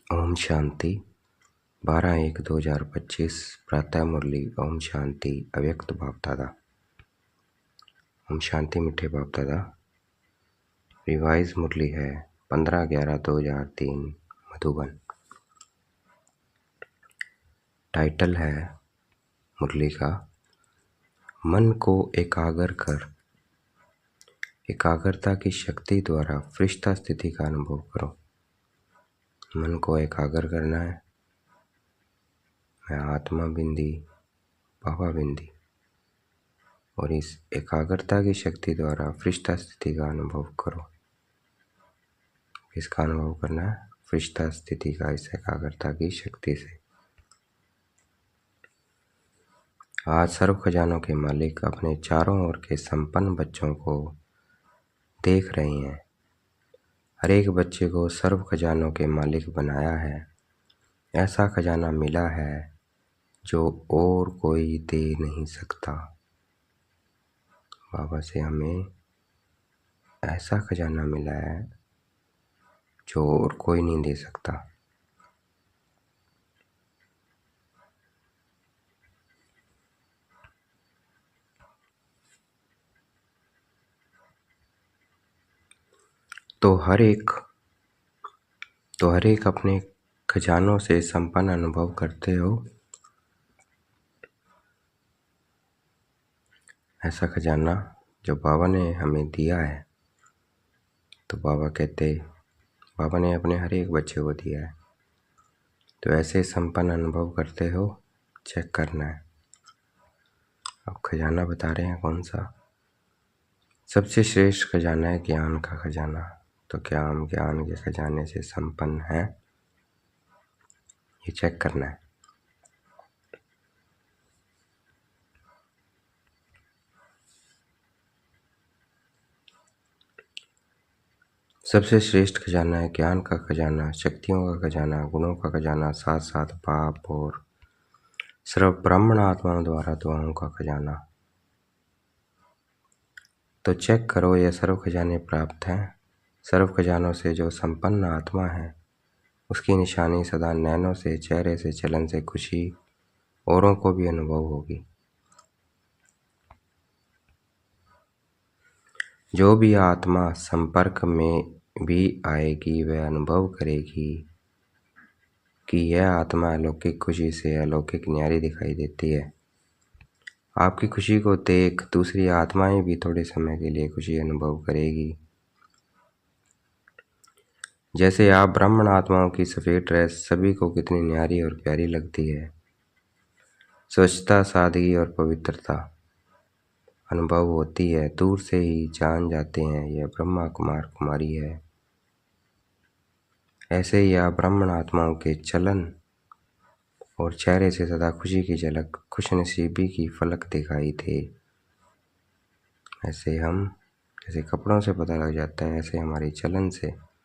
ओम शांति 12/1/2025 प्रातः मुरली। ओम शांति अव्यक्त बाप दादा। ओम शांति मीठे बाप दादा। रिवाइज मुरली है 15/11/2003 मधुबन। टाइटल है मुरली का मन को एकाग्र कर। एकाग्रता की शक्ति द्वारा फरिश्ता स्थिति का अनुभव करो। मन को एकाग्र करना है। मैं आत्मा बिंदी बाबा बिंदी और इस एकाग्रता की शक्ति द्वारा फरिश्ता स्थिति का अनुभव करो। किसका अनुभव करना है? फरिश्ता स्थिति का, इस एकाग्रता की शक्ति से। आज सर्व खजानों के मालिक अपने चारों ओर के संपन्न बच्चों को देख रहे हैं। हर एक बच्चे को सर्व खजानों के मालिक बनाया है। ऐसा खजाना मिला है जो और कोई दे नहीं सकता। बाबा से हमें ऐसा खजाना मिला है जो और कोई नहीं दे सकता। तो हर एक अपने खजानों से संपन्न अनुभव करते हो। ऐसा खजाना जो बाबा ने हमें दिया है, तो बाबा ने अपने हर एक बच्चे को दिया है। तो ऐसे संपन्न अनुभव करते हो, चेक करना है। अब खजाना बता रहे हैं कौन सा। सबसे श्रेष्ठ खजाना है ज्ञान का खजाना। तो क्या हम ज्ञान के खजाने से संपन्न हैं, ये चेक करना है। सबसे श्रेष्ठ खजाना है ज्ञान का खजाना, शक्तियों का खजाना, गुणों का खजाना, साथ साथ पाप और सर्व ब्राह्मण आत्माओं द्वारा दुआओं का खजाना। तो चेक करो ये सर्व खजाने प्राप्त हैं। सर्व खजानों से जो संपन्न आत्मा है, उसकी निशानी सदा नैनों से, चेहरे से, चलन से खुशी औरों को भी अनुभव होगी। जो भी आत्मा संपर्क में भी आएगी वह अनुभव करेगी कि यह आत्मा अलौकिक खुशी से अलौकिक न्यारी दिखाई देती है। आपकी खुशी को देख दूसरी आत्माएं भी थोड़े समय के लिए खुशी अनुभव करेगी। जैसे आप ब्राह्मण आत्माओं की सफ़ेद ड्रेस सभी को कितनी न्यारी और प्यारी लगती है। स्वच्छता, सादगी और पवित्रता अनुभव होती है। दूर से ही जान जाते हैं यह ब्रह्मा कुमार कुमारी है। ऐसे ही आप ब्राह्मण आत्माओं के चलन और चेहरे से सदा खुशी की झलक, खुशनसीबी की फलक दिखाई दे। ऐसे हम जैसे कपड़ों से पता लग जाता है, ऐसे हमारी चलन से,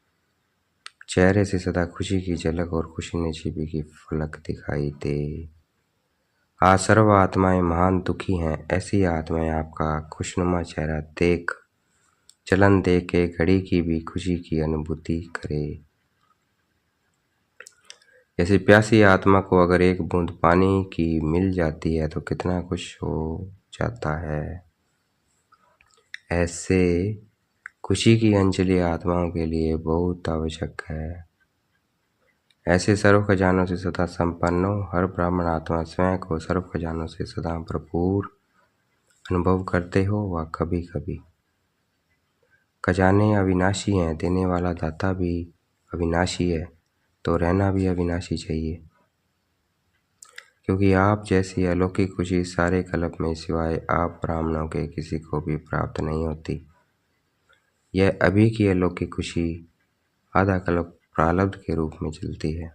चेहरे से सदा खुशी की झलक और खुशनसीबी की फलक दिखाई दे। आज सर्व आत्माएं महान दुखी हैं। ऐसी आत्माएं आपका खुशनुमा चेहरा देख, चलन देख के घड़ी की भी खुशी की अनुभूति करे। जैसे प्यासी आत्मा को अगर एक बूंद पानी की मिल जाती है तो कितना खुश हो जाता है। ऐसे खुशी की अंजलि आत्माओं के लिए बहुत आवश्यक है। ऐसे सर्व खजानों से सदा संपन्न हो। हर ब्राह्मण आत्मा स्वयं को सर्व खजानों से सदा भरपूर अनुभव करते हो व कभी कभी खजाने अविनाशी हैं, देने वाला दाता भी अविनाशी है, तो रहना भी अविनाशी चाहिए। क्योंकि आप जैसी अलौकिक खुशी सारे कल्प में सिवाय आप ब्राह्मणों के किसी को भी प्राप्त नहीं होती। यह अभी की अलौकिक खुशी आधा कल्प प्रारब्ध के रूप में चलती है।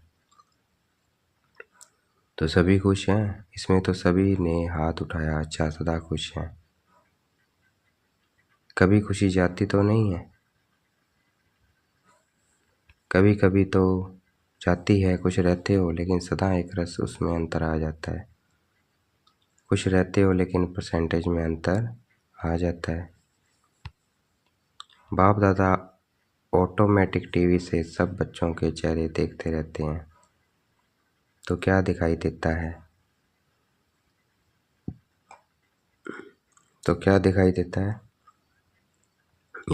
तो सभी खुश हैं, इसमें तो सभी ने हाथ उठाया। अच्छा, सदा खुश हैं। कभी खुशी जाती तो नहीं है। कभी कभी तो जाती है। खुश रहते हो लेकिन सदा एक रस उसमें अंतर आ जाता है। खुश रहते हो लेकिन परसेंटेज में अंतर आ जाता है। बाप दादा ऑटोमेटिक टीवी से सब बच्चों के चेहरे देखते रहते हैं तो क्या दिखाई देता है? तो क्या दिखाई देता है?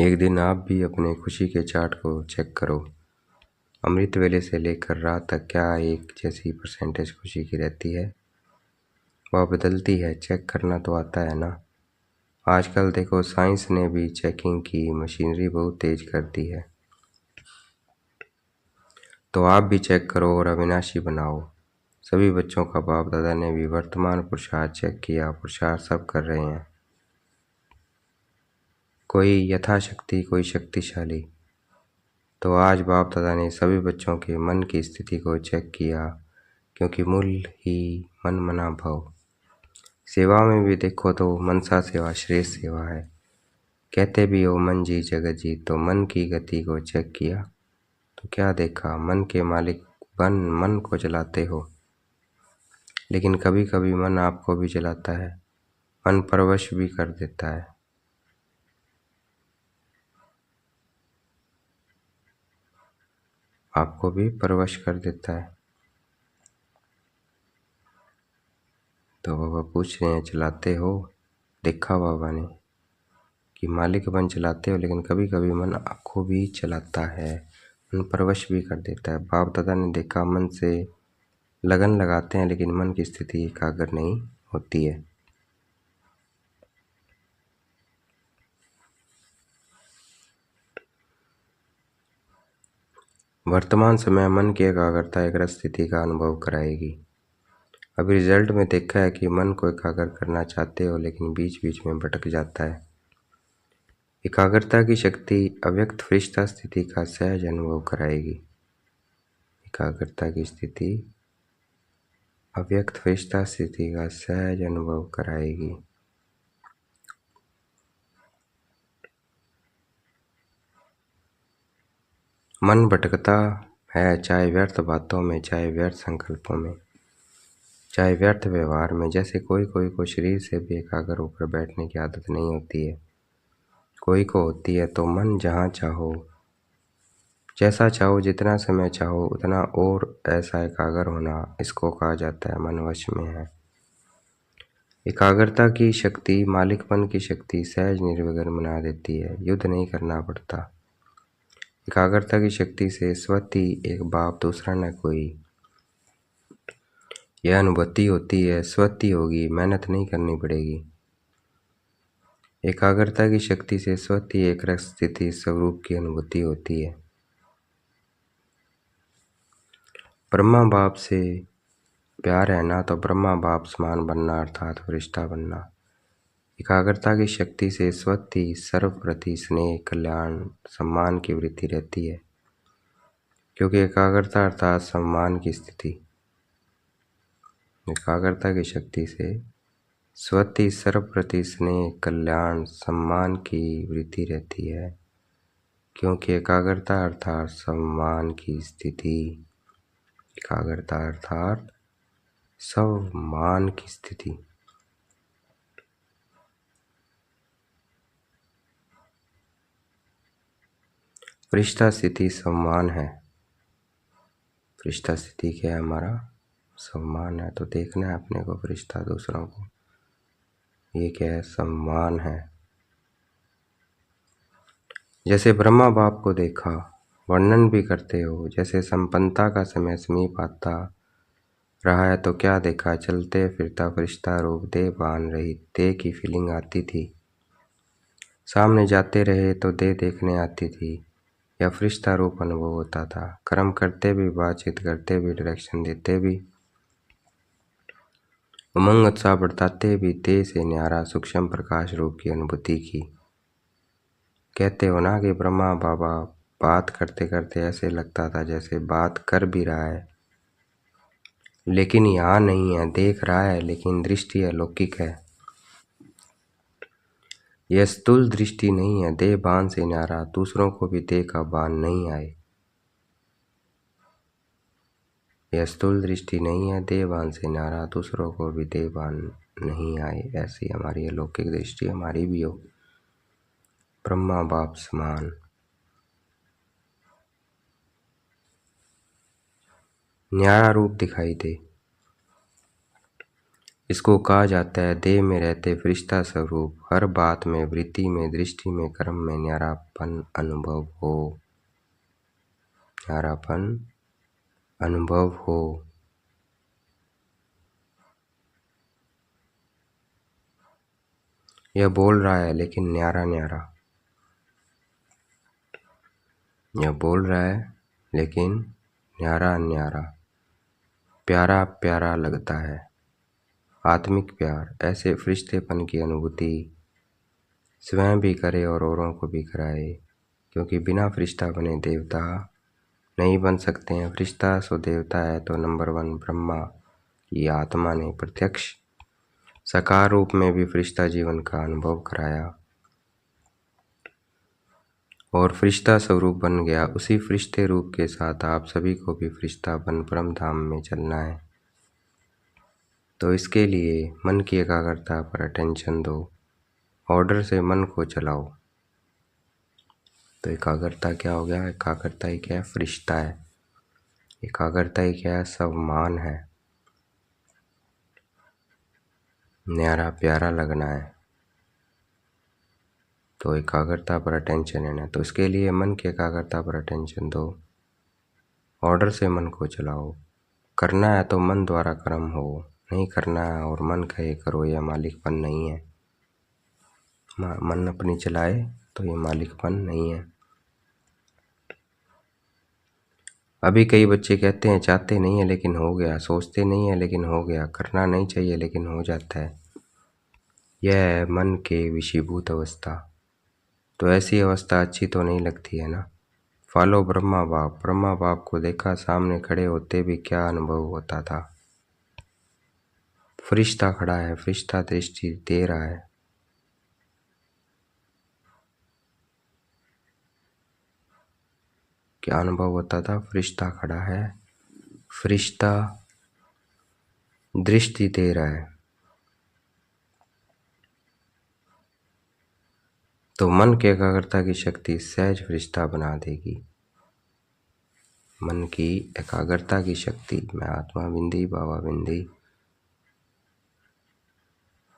एक दिन आप भी अपने खुशी के चार्ट को चेक करो। अमृत वेले से लेकर रात तक क्या एक जैसी परसेंटेज खुशी की रहती है? वह बदलती है, चेक करना तो आता है ना। आजकल देखो साइंस ने भी चेकिंग की मशीनरी बहुत तेज कर दी है। तो आप भी चेक करो और अविनाशी बनाओ। सभी बच्चों का बाप दादा ने भी वर्तमान पुरुषार्थ चेक किया। पुरुषार्थ सब कर रहे हैं, कोई यथाशक्ति, कोई शक्तिशाली। तो आज बाप दादा ने सभी बच्चों के मन की स्थिति को चेक किया, क्योंकि मूल ही मन मना भव। सेवा में भी देखो तो मनसा सेवा श्रेष्ठ सेवा है। कहते भी हो मन जी जगत जी, तो मन की गति को चेक किया तो क्या देखा? मन के मालिक मन को चलाते हो, लेकिन कभी कभी मन आपको भी चलाता है, मन परवश भी कर देता है। आपको भी परवश कर देता है। तो बाबा पूछ रहे हैं, चलाते हो? देखा बाबा ने कि मालिक बन चलाते हो, लेकिन कभी कभी मन आपको भी चलाता है, मन परवश भी कर देता है। बाप दादा ने देखा मन से लगन लगाते हैं, लेकिन मन की स्थिति एकाग्र नहीं होती है। वर्तमान समय मन की एकाग्रता एक रस स्थिति का अनुभव कराएगी। अभी रिजल्ट में देखा है कि मन को एकाग्र करना चाहते हो, लेकिन बीच बीच में भटक जाता है। एकाग्रता की शक्ति अव्यक्त फरिश्ता स्थिति का सहज अनुभव कराएगी। एकाग्रता की स्थिति अव्यक्त फरिश्ता स्थिति का सहज अनुभव कराएगी। मन भटकता है, चाहे व्यर्थ बातों में, चाहे व्यर्थ संकल्पों में, चाहे व्यर्थ व्यवहार में। जैसे कोई को शरीर से भी एकाग्र होकर बैठने की आदत नहीं होती है, कोई को होती है। तो मन जहाँ चाहो, जैसा चाहो, जितना समय चाहो उतना, और ऐसा एकाग्र होना, इसको कहा जाता है मन वश में है। एकाग्रता की शक्ति, मालिकपन की शक्ति सहज निर्विघ्न बना देती है, युद्ध नहीं करना पड़ता। एकाग्रता की शक्ति से स्वति एक बाप दूसरा न कोई, यह अनुभूति होती है। स्वति होगी, मेहनत नहीं करनी पड़ेगी। एकाग्रता की शक्ति से स्वति एक रस स्थिति स्वरूप की अनुभूति होती है। ब्रह्मा बाप से प्यार है ना, तो ब्रह्मा बाप समान बनना, अर्थात फरिश्ता बनना। एकाग्रता की शक्ति से स्वति सर्वप्रति स्नेह, कल्याण, सम्मान की वृत्ति रहती है, क्योंकि एकाग्रता अर्थात सम्मान की स्थिति। एकाग्रता की शक्ति से स्वति सर्वप्रति स्नेह, कल्याण, सम्मान की वृत्ति रहती है, क्योंकि एकाग्रता अर्थात सम्मान की स्थिति। एकाग्रता अर्थात सम्मान की स्थिति। फरिश्ता स्थिति सम्मान है। फरिश्ता स्थिति क्या है? हमारा सम्मान है। तो देखना है अपने को, फरिश्ता दूसरों को, ये क्या है? सम्मान है। जैसे ब्रह्मा बाप को देखा, वर्णन भी करते हो। जैसे संपन्नता का समय समीप आता रहा है तो क्या देखा? चलते फिरता फरिश्ता रूप, देह बान रही, देह की फीलिंग आती थी। सामने जाते रहे तो देह देखने आती थी, या फरिश्ता रूप अनुभव होता था। कर्म करते भी, बातचीत करते भी, डायरेक्शन देते भी, उमंग उत्साह बढ़ाते भी, देह से न्यारा सूक्ष्म प्रकाश रूप की अनुभूति की। कहते हो ना कि ब्रह्मा बाबा बात करते करते ऐसे लगता था जैसे बात कर भी रहा है, लेकिन यहाँ नहीं है। देख रहा है, लेकिन दृष्टि अलौकिक है। यह स्थूल दृष्टि नहीं है। देह बान से न्यारा, दूसरों को भी देह का बान नहीं आए। यह स्थूल दृष्टि नहीं है। देह बान से न्यारा, दूसरों को भी देह बान नहीं आए। ऐसी हमारी अलौकिक दृष्टि हमारी भी हो, ब्रह्मा बाप समान। न्यारा रूप दिखाई दे। इसको कहा जाता है देह में रहते फरिश्ता स्वरूप, हर बात में, वृत्ति में, दृष्टि में, कर्म में न्यारापन अनुभव हो, न्यारापन अनुभव हो। यह बोल रहा है लेकिन न्यारा न्यारा, यह बोल रहा है लेकिन न्यारा न्यारा, प्यारा प्यारा लगता है। आत्मिक प्यार, ऐसे फरिश्तेपन की अनुभूति स्वयं भी करे और औरों को भी कराए, क्योंकि बिना फरिश्ता बने देवता नहीं बन सकते हैं। फरिश्ता सो देवता है तो नंबर 1 ब्रह्मा की आत्मा ने प्रत्यक्ष साकार रूप में भी फरिश्ता जीवन का अनुभव कराया और फरिश्ता स्वरूप बन गया। उसी फरिश्ते रूप के साथ आप सभी को भी फरिश्ता बन परम धाम में चलना है। तो इसके लिए मन की एकाग्रता पर अटेंशन दो, ऑर्डर से मन को चलाओ। तो एकाग्रता क्या हो गया? एकाग्रता ही क्या है? फरिश्ता है। एकाग्रता ही क्या है? सम्मान है, न्यारा प्यारा लगना है। तो एकाग्रता पर अटेंशन है ना, तो इसके लिए मन की एकाग्रता पर अटेंशन दो, ऑर्डर से मन को चलाओ। करना है तो मन द्वारा कर्म हो, नहीं करना है और मन कहे करो, यह मालिकपन नहीं है। मन अपनी चलाए तो ये मालिकपन नहीं है। अभी कई बच्चे कहते हैं चाहते नहीं है लेकिन हो गया, सोचते नहीं है लेकिन हो गया, करना नहीं चाहिए लेकिन हो जाता है। यह है मन के विषीभूत अवस्था। तो ऐसी अवस्था अच्छी तो नहीं लगती है ना। फॉलो ब्रह्मा बाप। ब्रह्मा बाप को देखा, सामने खड़े होते भी क्या अनुभव होता था। फरिश्ता खड़ा है, फरिश्ता दृष्टि दे रहा है। क्या अनुभव होता था? फरिश्ता खड़ा है, फरिश्ता दृष्टि दे रहा है। तो मन की एकाग्रता की शक्ति सहज फरिश्ता बना देगी। मन की एकाग्रता की शक्ति, मैं आत्मा बिंदी बाबा बिंदी,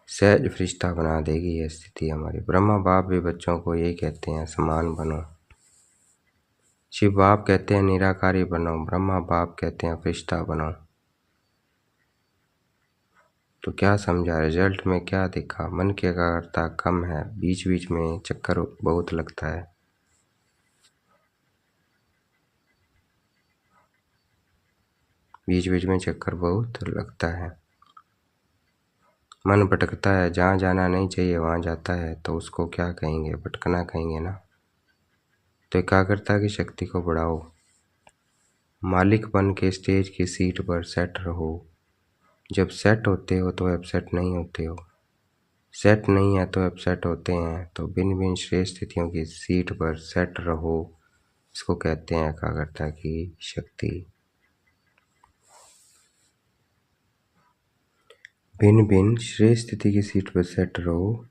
सहज फरिश्ता बना देगी। यह स्थिति हमारी। ब्रह्मा बाप भी बच्चों को यही कहते हैं, समान बनो। शिव बाप कहते हैं निराकारी बनो, ब्रह्मा बाप कहते हैं फरिश्ता बनो। तो क्या समझा? रिजल्ट में क्या दिखा? मन की एकाग्रता कम है, बीच बीच में चक्कर बहुत लगता है। बीच बीच में चक्कर बहुत लगता है, मन भटकता है, जहाँ जाना नहीं चाहिए वहाँ जाता है। तो उसको क्या कहेंगे? भटकना कहेंगे ना। तो एकाग्रता की शक्ति को बढ़ाओ, मालिक बन के स्टेज की सीट पर सेट रहो। जब सेट होते हो तो अपसेट नहीं होते हो, सेट नहीं है तो अपसेट होते हैं। तो भिन्न भिन्न श्रेष्ठ स्थितियों की सीट पर सेट रहो, इसको कहते हैं एकाग्रता की शक्ति। भिन्न भिन्न श्रेष्ठ स्थिति की सीट पर सेट रहो,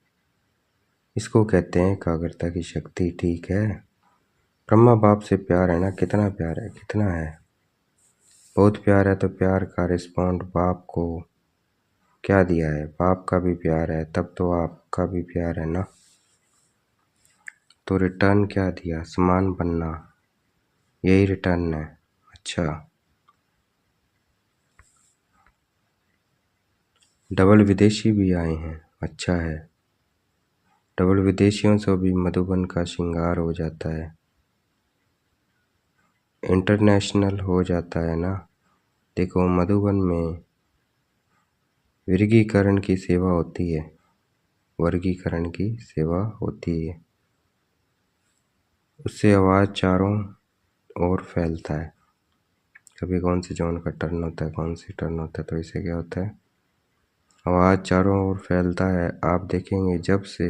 इसको कहते हैं एकाग्रता की शक्ति। ठीक है। ब्रह्मा बाप से प्यार है ना? कितना प्यार है? कितना है? बहुत प्यार है। तो प्यार का रिस्पॉन्ड बाप को क्या दिया है? बाप का भी प्यार है, तब तो आपका भी प्यार है ना। तो रिटर्न क्या दिया? समान बनना, यही रिटर्न है। अच्छा, डबल विदेशी भी आए हैं। अच्छा है, डबल विदेशियों से भी मधुबन का श्रृंगार हो जाता है, इंटरनेशनल हो जाता है ना। देखो मधुबन में वर्गीकरण की सेवा होती है, वर्गीकरण की सेवा होती है, उससे आवाज़ चारों ओर फैलता है। कभी कौन सी जोन का टर्न होता है, कौन सी टर्न होता है, तो इससे क्या होता है? आवाज़ चारों ओर फैलता है। आप देखेंगे जब से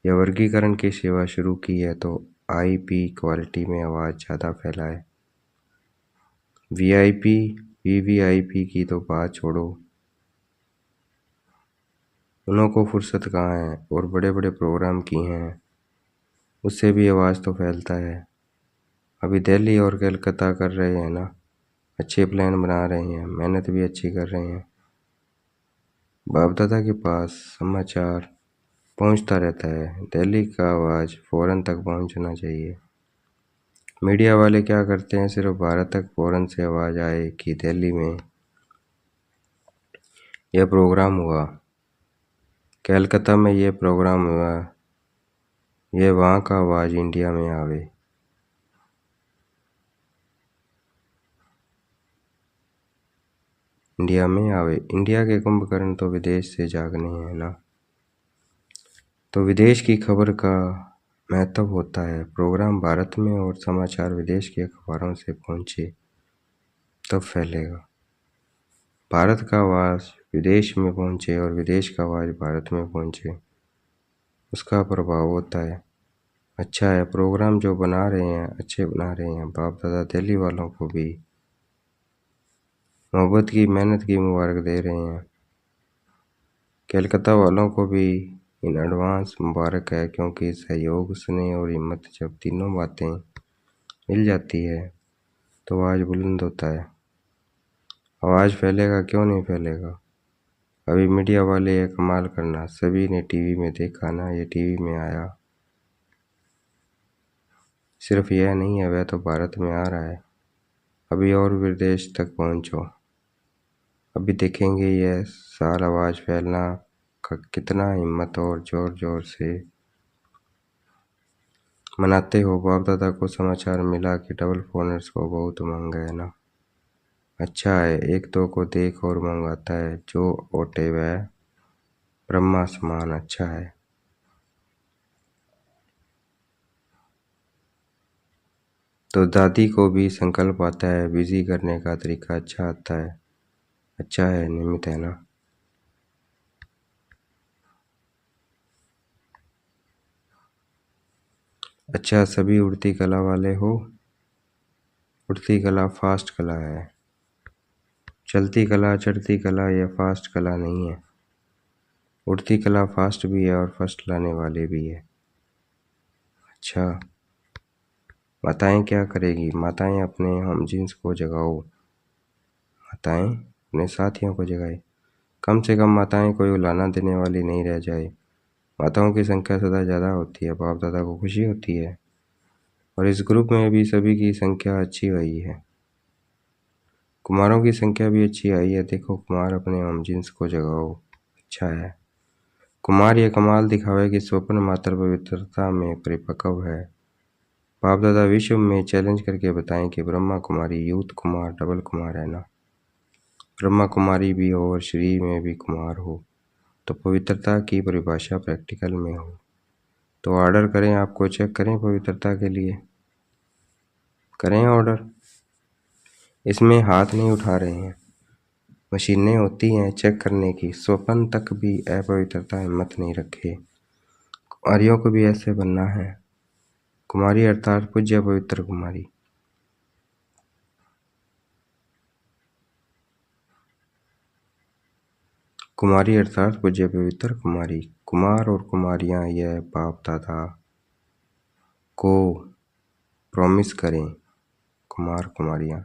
यह वर्गीकरण की सेवा शुरू की है तो आईपी क्वालिटी में आवाज़ ज़्यादा फैला है। वीआईपी वीवीआईपी की तो बात छोड़ो, उन्हों को फुर्सत कहाँ है, और बड़े बड़े प्रोग्राम किए हैं, उससे भी आवाज़ तो फैलता है। अभी दिल्ली और कलकत्ता कर रहे हैं ना, अच्छे प्लान बना रहे हैं, मेहनत भी अच्छी कर रहे हैं। बाप दादा के पास समाचार पहुंचता रहता है, दिल्ली का आवाज़ फ़ौरन तक पहुंचना चाहिए। मीडिया वाले क्या करते हैं, सिर्फ भारत तक फ़ौरन से आवाज़ आए कि दिल्ली में यह प्रोग्राम हुआ, कलकत्ता में यह प्रोग्राम हुआ, यह वहाँ का आवाज़ इंडिया में आवे। इंडिया के कुंभकर्ण तो विदेश से जागने हैं ना, तो विदेश की खबर का महत्व होता है। प्रोग्राम भारत में और समाचार विदेश के अखबारों से पहुँचे तब फैलेगा। भारत का आवाज़ विदेश में पहुँचे और विदेश का आवाज़ भारत में पहुँचे, उसका प्रभाव होता है। अच्छा है, प्रोग्राम जो बना रहे हैं अच्छे बना रहे हैं। बाप दादा दिल्ली वालों को भी मोहब्बत की मेहनत की मुबारक दे रहे हैं। कलकत्ता वालों को भी इन एडवांस मुबारक है, क्योंकि सहयोग, स्नेह और हिम्मत जब तीनों बातें मिल जाती है तो आवाज़ बुलंद होता है। आवाज़ फैलेगा, क्यों नहीं फैलेगा। अभी मीडिया वाले ये कमाल करना, सभी ने टीवी में देखा ना, ये टीवी में आया। सिर्फ यह नहीं है, वह तो भारत में आ रहा है। अभी और विदेश तक पहुँचो, अभी देखेंगे यह साल आवाज़ फैलना का कितना हिम्मत और ज़ोर ज़ोर से मनाते हो। बाप दादा को समाचार मिला कि डबल फोनर्स को बहुत उमंग है ना। अच्छा है, एक दो को देख और उमंग आता है, जो ओटे वह ब्रह्मा समान। अच्छा है, तो दादी को भी संकल्प आता है, बिजी करने का तरीका अच्छा आता है। अच्छा है, नियमित है ना। अच्छा, सभी उड़ती कला वाले हो। उड़ती कला फास्ट कला है, चलती कला, चढ़ती कला या फास्ट कला नहीं है। उड़ती कला फास्ट भी है और फर्स्ट लाने वाले भी है। अच्छा, माताएं क्या करेगी। माताएं अपने हमजिन्स को जगाओ, माताएं अपने साथियों को जगाए। कम से कम माताएं कोई उलाना देने वाली नहीं रह जाए। माताओं की संख्या सदा ज़्यादा होती है, बाप दादा को खुशी होती है। और इस ग्रुप में भी सभी की संख्या अच्छी आई है, कुमारों की संख्या भी अच्छी आई है। देखो, कुमार अपने हमजिन्स को जगाओ। अच्छा है, कुमार ये कमाल दिखावे कि स्वप्न मात्र पवित्रता में परिपक्व है। बाप दादा विश्व में चैलेंज करके बताएं कि ब्रह्मा कुमारी, यूथ कुमार, डबल कुमार है ना। ब्रह्मा कुमारी भी हो और श्री में भी कुमार हो, तो पवित्रता की परिभाषा प्रैक्टिकल में हो। तो ऑर्डर करें, आपको चेक करें पवित्रता के लिए, करें ऑर्डर। इसमें हाथ नहीं उठा रहे हैं, मशीनें होती हैं चेक करने की। स्वपन तक भी अपवित्रता हिम्मत नहीं रखे। कुमारियों को भी ऐसे बनना है। कुमारी अर्थात पूज्य पवित्र कुमारी। कुमारी अर्थात पूज्य पवित्र कुमारी। कुमार और कुमारियाँ यह बाप दादा को प्रॉमिस करें, कुमार कुमारियाँ,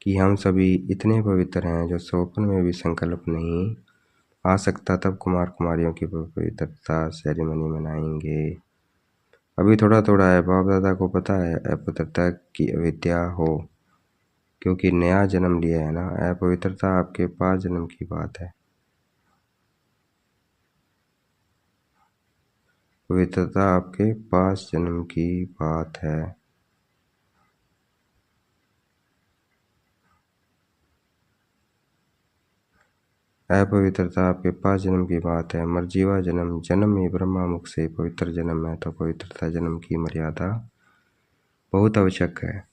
कि हम सभी इतने पवित्र हैं जो स्वप्न में भी संकल्प नहीं आ सकता, तब कुमार कुमारियों की पवित्रता सेरेमनी मनाएंगे। अभी थोड़ा थोड़ा है, बाप दादा को पता है अपवित्रता की अविद्या हो, क्योंकि नया जन्म लिया है ना। अपवित्रता आपके 5 जन्म की बात है। पवित्रता आपके 5 जन्म की बात है। अपवित्रता आपके 5 जन्म की बात है। मर्जीवा जन्म, जन्म ही ब्रह्मा मुख से पवित्र जन्म है, तो पवित्रता जन्म की मर्यादा बहुत आवश्यक है।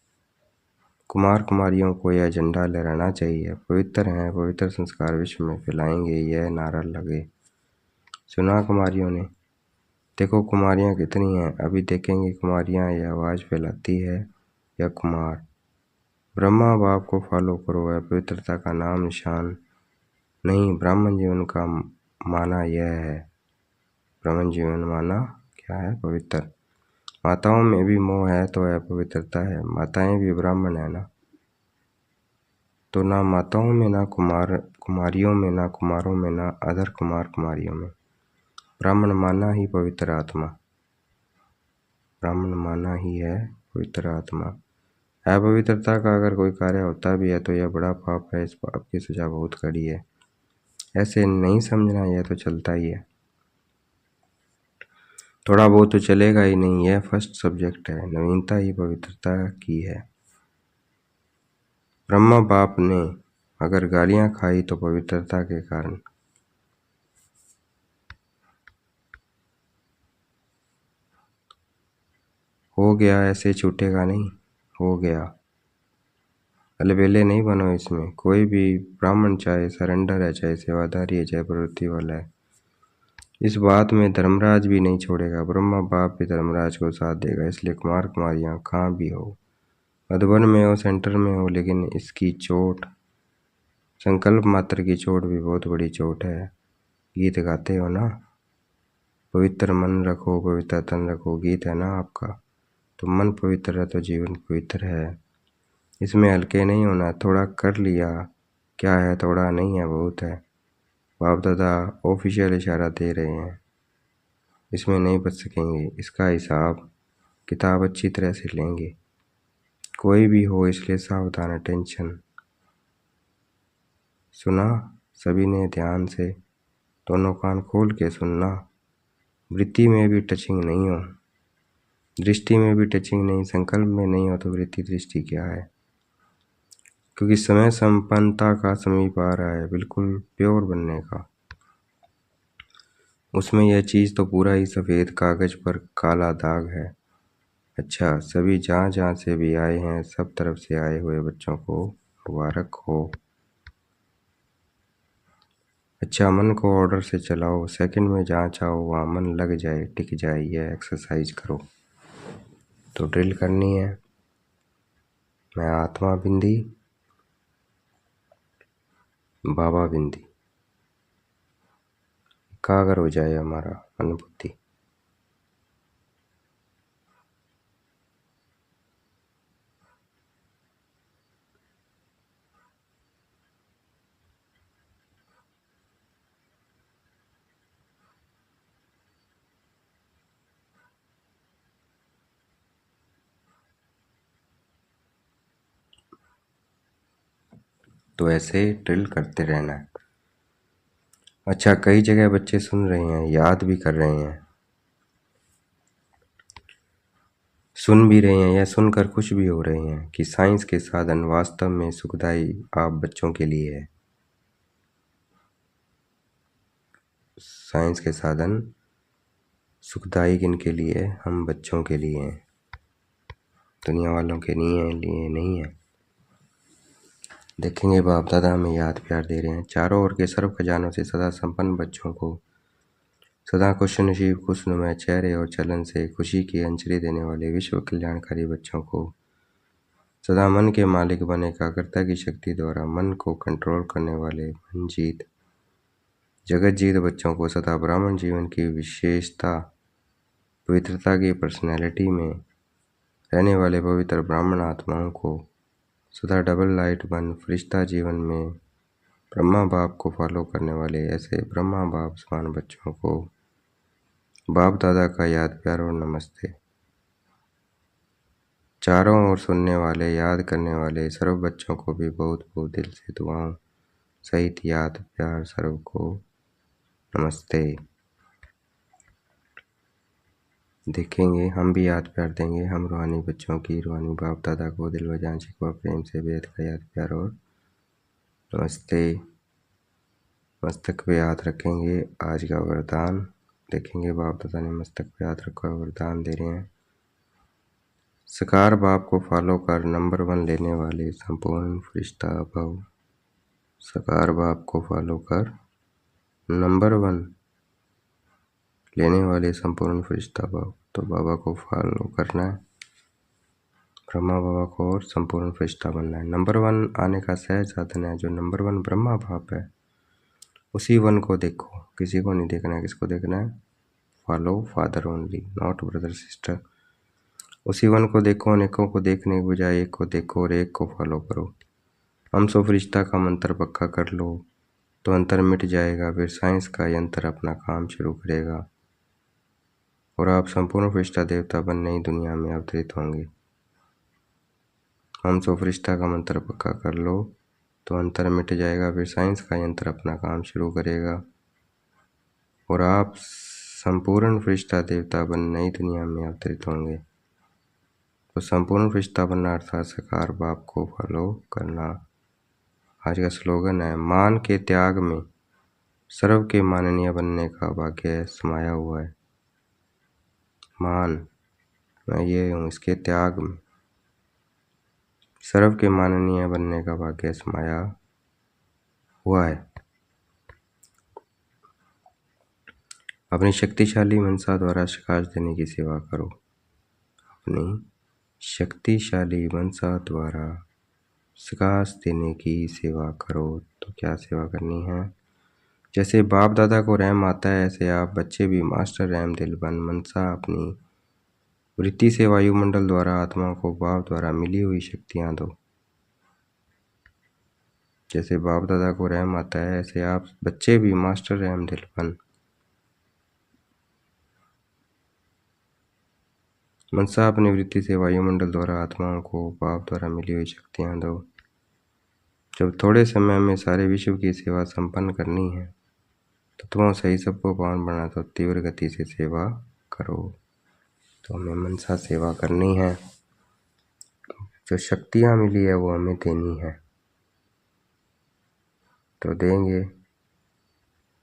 कुमार कुमारियों को यह झंडा लहराना चाहिए, पवित्र हैं, पवित्र संस्कार विश्व में फैलाएंगे, यह नारा लगे। सुना कुमारियों ने। देखो कुमारियाँ कितनी हैं, अभी देखेंगे कुमारियाँ ये आवाज़ फैलाती है या कुमार। ब्रह्मा बाप को फॉलो करो, है पवित्रता का नाम निशान नहीं। ब्राह्मण जीवन का माना यह है, ब्राह्मण जीवन माना क्या है, पवित्र। माताओं में भी मोह है तो यह पवित्रता है, माताएं भी ब्राह्मण है ना। तो ना माताओं में, ना कुमारियों में, ना कुमारों में, ना अधर कुमार कुमारियों में ब्राह्मण माना ही पवित्र आत्मा, ब्राह्मण माना ही है पवित्र आत्मा। अपवित्रता का अगर कोई कार्य होता भी है तो यह बड़ा पाप है, इस पाप की सजा बहुत कड़ी है। ऐसे नहीं समझना, यह तो चलता ही है, थोड़ा बहुत तो चलेगा ही नहीं। यह फर्स्ट सब्जेक्ट है, नवीनता ही पवित्रता की है। ब्रह्मा बाप ने अगर गालियां खाई तो पवित्रता के कारण। हो गया, ऐसे छूटेगा नहीं, हो गया। अलबेले नहीं बनो इसमें। कोई भी ब्राह्मण चाहे सरेंडर है, चाहे सेवादारी है, चाहे प्रवृत्ति वाला है, इस बात में धर्मराज भी नहीं छोड़ेगा। ब्रह्मा बाप भी धर्मराज को साथ देगा। इसलिए कुमार कुमारियां कहाँ भी हो, मधुबन में हो, सेंटर में हो, लेकिन इसकी चोट, संकल्प मात्र की चोट भी बहुत बड़ी चोट है। गीत गाते हो ना, पवित्र मन रखो, पवित्र तन रखो, गीत है ना आपका। तो मन पवित्र है तो जीवन पवित्र है। इसमें हल्के नहीं होना। थोड़ा कर लिया क्या है, थोड़ा नहीं है, बहुत है। बाप दादा ऑफिशियल इशारा दे रहे हैं, इसमें नहीं बच सकेंगे। इसका हिसाब किताब अच्छी तरह से लेंगे, कोई भी हो, इसलिए सावधान। अटेंशन। सुना सभी ने ध्यान से, दोनों कान खोल के सुनना। वृत्ति में भी टचिंग नहीं हो, दृष्टि में भी टचिंग नहीं, संकल्प में नहीं हो तो वृत्ति दृष्टि क्या है? क्योंकि समय संपन्नता का समीप आ रहा है, बिल्कुल प्योर बनने का। उसमें यह चीज़ तो पूरा ही सफ़ेद कागज पर काला दाग है। अच्छा, सभी जहाँ जहाँ से भी आए हैं, सब तरफ से आए हुए बच्चों को मुबारक हो। अच्छा, मन को ऑर्डर से चलाओ, सेकंड में जहाँ चाहो वहाँ मन लग जाए, टिक जाए। यह एक्सरसाइज करो। तो ड्रिल करनी है। मैं आत्मा बिंदी, बाबा बिंदी, एकाग्र हो जाए हमारा मन बुद्धि। तो ऐसे ड्रिल करते रहना है। अच्छा, कई जगह बच्चे सुन रहे हैं, याद भी कर रहे हैं, सुन भी रहे हैं, या सुनकर खुश भी हो रहे हैं कि साइंस के साधन वास्तव में सुखदायी आप बच्चों के लिए है। साइंस के साधन सुखदायी किनके लिए है? हम बच्चों के लिए हैं, दुनिया वालों के लिए नहीं है। देखेंगे बाप दादा हमें याद प्यार दे रहे हैं। चारों ओर के सर्व खजानों से सदा संपन्न बच्चों को, सदा खुश नसीब खुशनुमा चेहरे और चलन से खुशी की अंजलि देने वाले विश्व कल्याणकारी बच्चों को, सदा मन के मालिक बने, एकाग्रता की शक्ति द्वारा मन को कंट्रोल करने वाले मन जीत जगत जीत बच्चों को, सदा ब्राह्मण जीवन की विशेषता पवित्रता की पर्सनैलिटी में रहने वाले पवित्र ब्राह्मण आत्माओं को, सदा डबल लाइट बन फरिश्ता जीवन में ब्रह्मा बाप को फॉलो करने वाले ऐसे ब्रह्मा बाप समान बच्चों को बाप दादा का याद प्यार और नमस्ते। चारों ओर सुनने वाले, याद करने वाले सर्व बच्चों को भी बहुत बहुत दिल से दुआओं सहित याद प्यार सर्व को नमस्ते। देखेंगे हम भी याद प्यार देंगे, हम रूहानी बच्चों की, रूहानी बाप दादा को दिल व जान शिकवा प्रेम से बेहद का याद प्यार और नमस्ते। मस्तक पे हाथ रखेंगे, आज का वरदान देखेंगे। बाप दादा ने मस्तक पे हाथ रखा, वरदान दे रहे हैं। सकार बाप को फॉलो कर नंबर 1 लेने वाले संपूर्ण फरिश्ता भव। सकार बाप को फॉलो कर नंबर 1 लेने वाले संपूर्ण फरिश्ता भव। तो बाबा को फॉलो करना है, ब्रह्मा बाबा को, और संपूर्ण फरिश्ता बनना है। नंबर 1 आने का सहज साधन है। जो नंबर 1 ब्रह्मा बाप है, उसी 1 को देखो, किसी को नहीं देखना है। किसको देखना है? Follow father only, not brother sister. उसी 1 को देखो, अनेकों को देखने के बजाय एक को देखो और एक को फॉलो करो। हम सो फरिश्ता का मंत्र पक्का कर लो तो अंतर मिट जाएगा, फिर साइंस का यंत्र अपना काम शुरू करेगा और आप संपूर्ण फरिश्ता देवता बन नई दुनिया में अवतरित होंगे। हम सो फरिश्ता का मंत्र पक्का कर लो तो अंतर मिट जाएगा, फिर साइंस का यंत्र अपना काम शुरू करेगा और आप संपूर्ण फरिश्ता देवता बन नई दुनिया में अवतरित होंगे। तो संपूर्ण फरिश्ता बनना अर्थात साकार बाप को फॉलो करना। आज का स्लोगन है, मान के त्याग में सर्व के माननीय बनने का भाग्य समाया हुआ है। मान मैं ये हूँ, इसके त्याग में सर्व के माननीय बनने का भाग्य समाया हुआ है। अपनी शक्तिशाली मनसा द्वारा प्रकाश देने की सेवा करो। अपनी शक्तिशाली मनसा द्वारा प्रकाश देने की सेवा करो। तो क्या सेवा करनी है? जैसे बाप दादा को रहम आता है, ऐसे आप बच्चे भी मास्टर रहम दिल बन मनसा अपनी वृत्ति से वायुमंडल द्वारा आत्मा को बाप द्वारा मिली हुई शक्तियां दो। जैसे बाप दादा को रहम आता है, ऐसे आप बच्चे भी मास्टर रहम दिल बन मनसा अपनी वृत्ति से वायुमंडल द्वारा आत्माओं को बाप द्वारा मिली हुई शक्तियां दो। जब थोड़े समय में सारे विश्व की सेवा संपन्न करनी है तो तुम सही सबको पावन बना, तो तीव्र गति से सेवा करो। तो हमें मनसा सेवा करनी है, जो शक्तियां मिली है वो हमें देनी है। तो देंगे,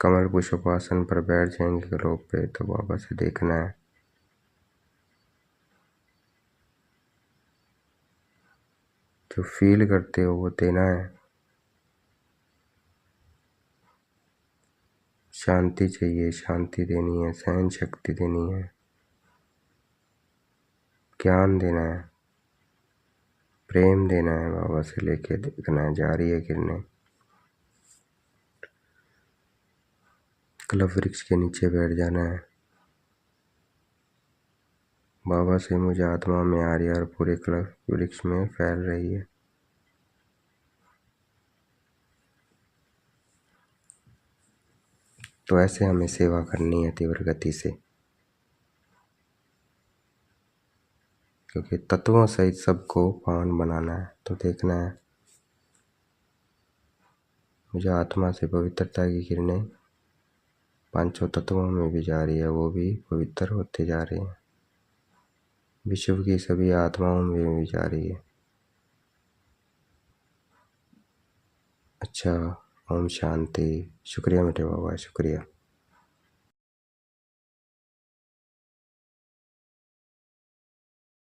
कमल पुष्पासन पर बैठ जाएंगे गलों पे, तो बाबा से देखना है। जो फील करते हो वो देना है। शांति चाहिए, शांति देनी है, सहन शक्ति देनी है, ज्ञान देना है, प्रेम देना है। बाबा से लेके देखना है, जा रही है किरणें। कल्प वृक्ष के नीचे बैठ जाना है। बाबा से मुझे आत्मा में आ रही है और पूरे कल्प वृक्ष में फैल रही है। तो ऐसे हमें सेवा करनी है तीव्र गति से, क्योंकि तत्वों सहित सबको पावन बनाना है। तो देखना है, मुझे आत्मा से पवित्रता की किरणें पांचों तत्वों में भी जा रही है, वो भी पवित्र होते जा रहे हैं। विश्व की सभी आत्माओं में भी जा रही है। अच्छा, ओम शांति। शुक्रिया मेरे बाबा, शुक्रिया।